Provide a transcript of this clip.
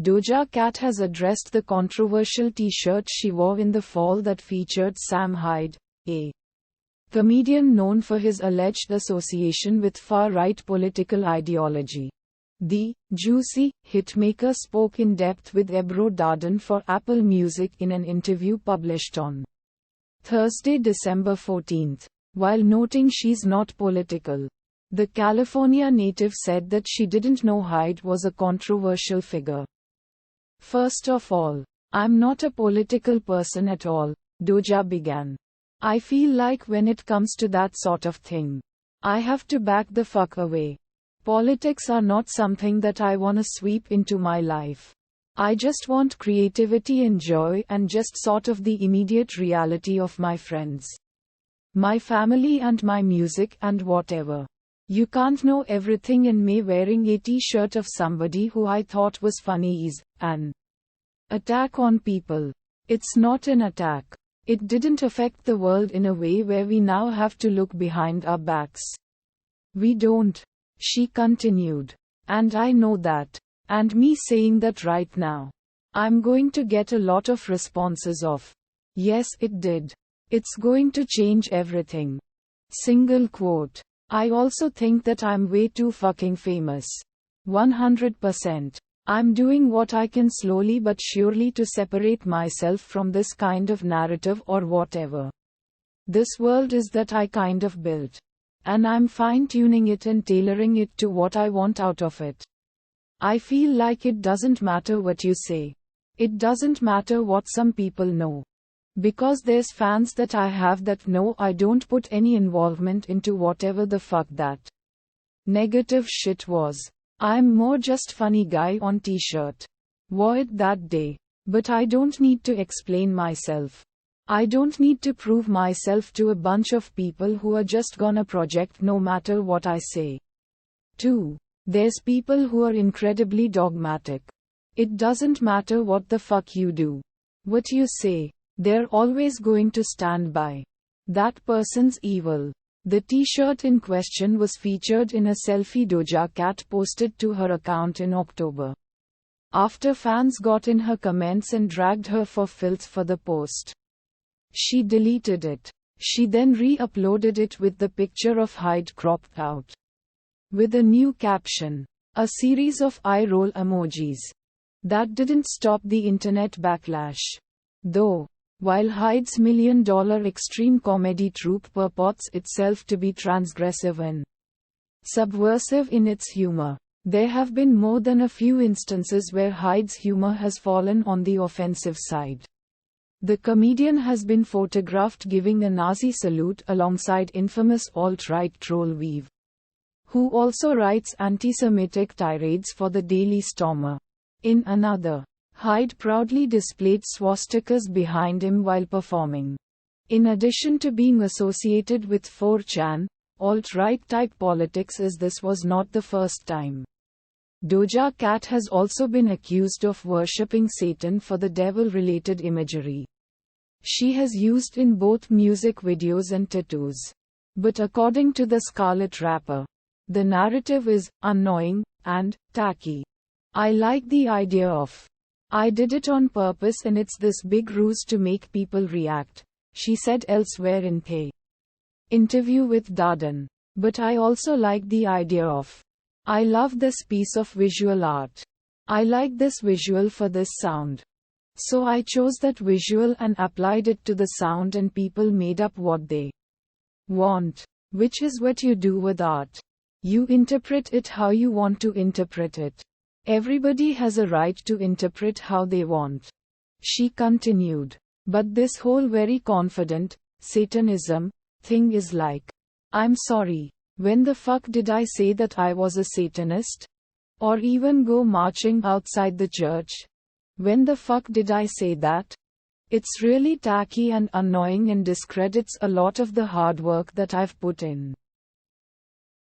Doja Cat has addressed the controversial t-shirt she wore in the fall that featured Sam Hyde, a comedian known for his alleged association with far-right political ideology. The juicy hitmaker spoke in depth with Ebro Darden for Apple Music in an interview published on Thursday, December 14. While noting she's not political, the California native said that she didn't know Hyde was a controversial figure. "First of all, I'm not a political person at all," Doja began. "I feel like when it comes to that sort of thing, I have to back the fuck away. Politics are not something that I wanna sweep into my life. I just want creativity and joy and just sort of the immediate reality of my friends, my family and my music and whatever. You can't know everything, and me wearing a t-shirt of somebody who I thought was funny is an attack on people. It's not an attack. It didn't affect the world in a way where we now have to look behind our backs. We don't," she continued. "And I know that. And me saying that right now, I'm going to get a lot of responses of, 'Yes, it did. It's going to change everything.' Single quote. I also think that I'm way too fucking famous. 100%. I'm doing what I can slowly but surely to separate myself from this kind of narrative or whatever this world is that I kind of built. And I'm fine-tuning it and tailoring it to what I want out of it. I feel like it doesn't matter what you say. It doesn't matter what some people know. Because there's fans that I have that know I don't put any involvement into whatever the fuck that negative shit was. I'm more just funny guy on t-shirt. Wore it that day. But I don't need to explain myself. I don't need to prove myself to a bunch of people who are just gonna project no matter what I say. 2. There's people who are incredibly dogmatic. It doesn't matter what the fuck you do, what you say, they're always going to stand by that person's evil." The t-shirt in question was featured in a selfie Doja Cat posted to her account in October. After fans got in her comments and dragged her for filth for the post, she deleted it. She then re-uploaded it with the picture of Hyde cropped out, with a new caption, a series of eye-roll emojis. That didn't stop the internet backlash, though. While Hyde's $1 million extreme comedy troupe purports itself to be transgressive and subversive in its humor, there have been more than a few instances where Hyde's humor has fallen on the offensive side. The comedian has been photographed giving a Nazi salute alongside infamous alt-right troll Weave, who also writes anti-Semitic tirades for the Daily Stormer. In another, Hyde proudly displayed swastikas behind him while performing. In addition to being associated with 4chan, alt-right type politics, as this was not the first time. Doja Cat has also been accused of worshipping Satan for the devil-related imagery she has used in both music videos and tattoos. But according to the Scarlet rapper, the narrative is annoying and tacky. "I like the idea of, I did it on purpose and it's this big ruse to make people react," she said elsewhere in the interview with Darden. "But I also like the idea of, I love this piece of visual art. I like this visual for this sound. So I chose that visual and applied it to the sound, and people made up what they want. Which is what you do with art. You interpret it how you want to interpret it. Everybody has a right to interpret how they want," she continued. "But this whole very confident Satanism thing is like, I'm sorry, when the fuck did I say that I was a Satanist? Or even go marching outside the church? When the fuck did I say that? It's really tacky and annoying and discredits a lot of the hard work that I've put in."